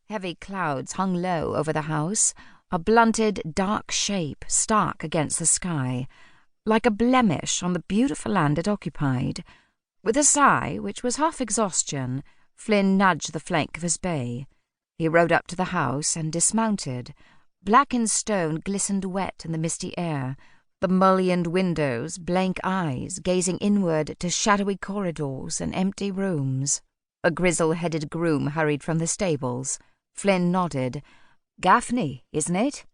Heavy clouds hung low over the house, a blunted, dark shape stark against the sky, like a blemish on the beautiful land it occupied. With a sigh, which was half exhaustion, Flynn nudged the flank of his bay. He rode up to the house and dismounted. Blackened stone glistened wet in the misty air, the mullioned windows, blank eyes, gazing inward to shadowy corridors and empty rooms. A grizzle-headed groom hurried from the stables. Flynn nodded. "Gaffney, isn't it?"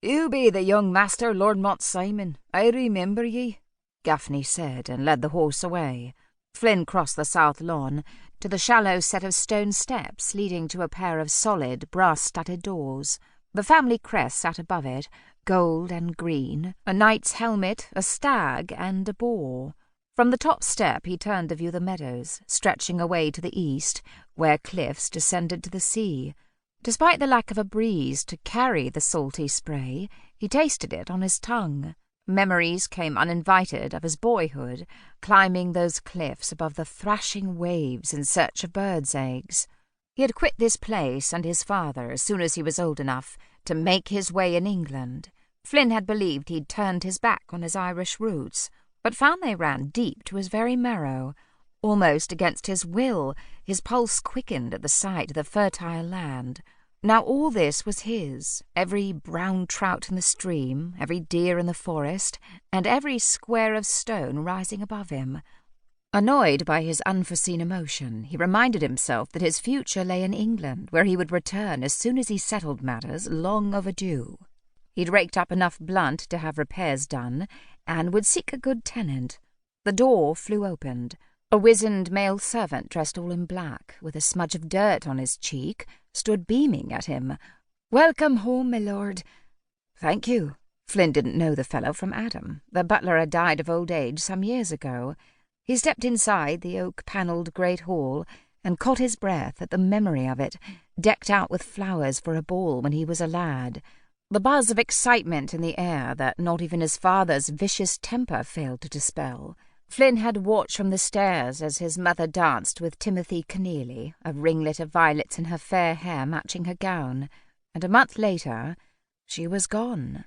"You be the young master, Lord Montsimon. I remember ye," Gaffney said, and led the horse away. Flynn crossed the south lawn to the shallow set of stone steps leading to a pair of solid, brass-studded doors. The family crest sat above it, gold and green, a knight's helmet, a stag, and a boar. From the top step he turned to view the meadows, stretching away to the east, where cliffs descended to the sea. Despite the lack of a breeze to carry the salty spray, he tasted it on his tongue. Memories came uninvited of his boyhood, climbing those cliffs above the thrashing waves in search of birds' eggs. He had quit this place and his father as soon as he was old enough to make his way in England. Flynn had believed he'd turned his back on his Irish roots, but found they ran deep to his very marrow. Almost against his will, his pulse quickened at the sight of the fertile land. Now all this was his, every brown trout in the stream, every deer in the forest, and every square of stone rising above him. Annoyed by his unforeseen emotion, he reminded himself that his future lay in England, where he would return as soon as he settled matters long overdue. He'd raked up enough blunt to have repairs done, and would seek a good tenant. The door flew open. A wizened male servant dressed all in black, with a smudge of dirt on his cheek, stood beaming at him. "Welcome home, my lord." "Thank you." Flynn didn't know the fellow from Adam. The butler had died of old age some years ago. He stepped inside the oak-panelled great hall and caught his breath at the memory of it, decked out with flowers for a ball when he was a lad. The buzz of excitement in the air that not even his father's vicious temper failed to dispel. Flynn had watched from the stairs as his mother danced with Timothy Keneally, a ringlet of violets in her fair hair matching her gown, and a month later she was gone.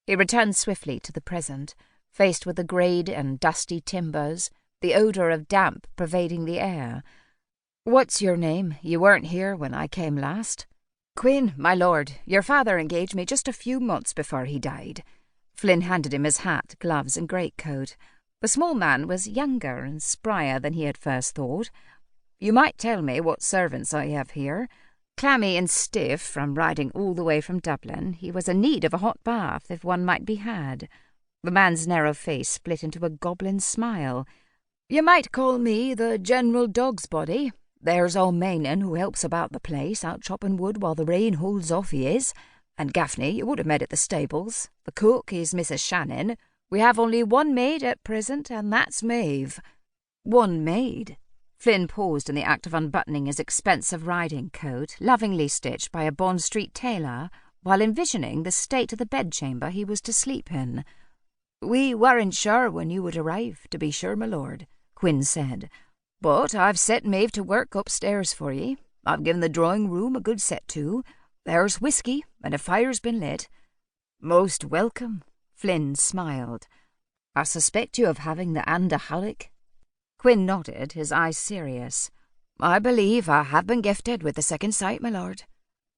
He returned swiftly to the present, faced with the greyed and dusty timbers, the odour of damp pervading the air. "What's your name? You weren't here when I came last." "Quinn, my lord. Your father engaged me just a few months before he died." Flynn handed him his hat, gloves, and greatcoat. The small man was younger and sprier than he had first thought. "You might tell me what servants I have here." Clammy and stiff from riding all the way from Dublin, he was in need of a hot bath if one might be had. The man's narrow face split into a goblin smile. "You might call me the General Dog's Body. There's O'Maynon, who helps about the place, out chopping wood while the rain holds off he is. And Gaffney, you would have met at the stables. The cook is Mrs. Shannon. We have only one maid at present, and that's Maeve." "One maid?" Flynn paused in the act of unbuttoning his expensive riding coat, lovingly stitched by a Bond Street tailor, while envisioning the state of the bedchamber he was to sleep in. "We weren't sure when you would arrive, to be sure, my lord," Quinn said. "But I've set Maeve to work upstairs for ye. I've given the drawing-room a good set to. There's whisky, and a fire's been lit." "Most welcome." Flynn smiled. "I suspect you of having the Andaholic." Quinn nodded, his eyes serious. "I believe I have been gifted with the second sight, my lord."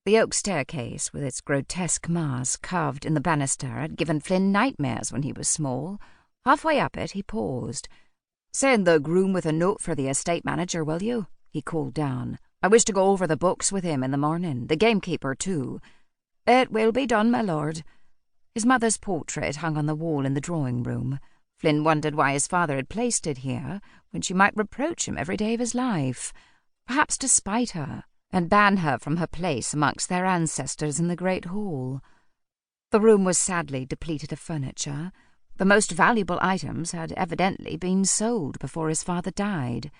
The oak staircase, with its grotesque mask carved in the banister, had given Flynn nightmares when he was small. Halfway up it, he paused. "Send the groom with a note for the estate manager, will you?" he called down. "I wish to go over the books with him in the morning, the gamekeeper too." "It will be done, my lord." His mother's portrait hung on the wall in the drawing-room. Flynn wondered why his father had placed it here, when she might reproach him every day of his life. Perhaps to spite her, and ban her from her place amongst their ancestors in the great hall. The room was sadly depleted of furniture. The most valuable items had evidently been sold before his father died.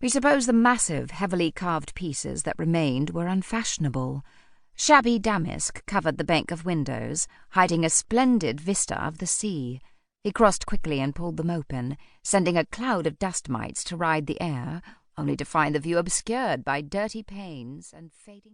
He supposed the massive, heavily carved pieces that remained were unfashionable. Shabby damask covered the bank of windows, hiding a splendid vista of the sea. He crossed quickly and pulled them open, sending a cloud of dust mites to ride the air, only to find the view obscured by dirty panes and fading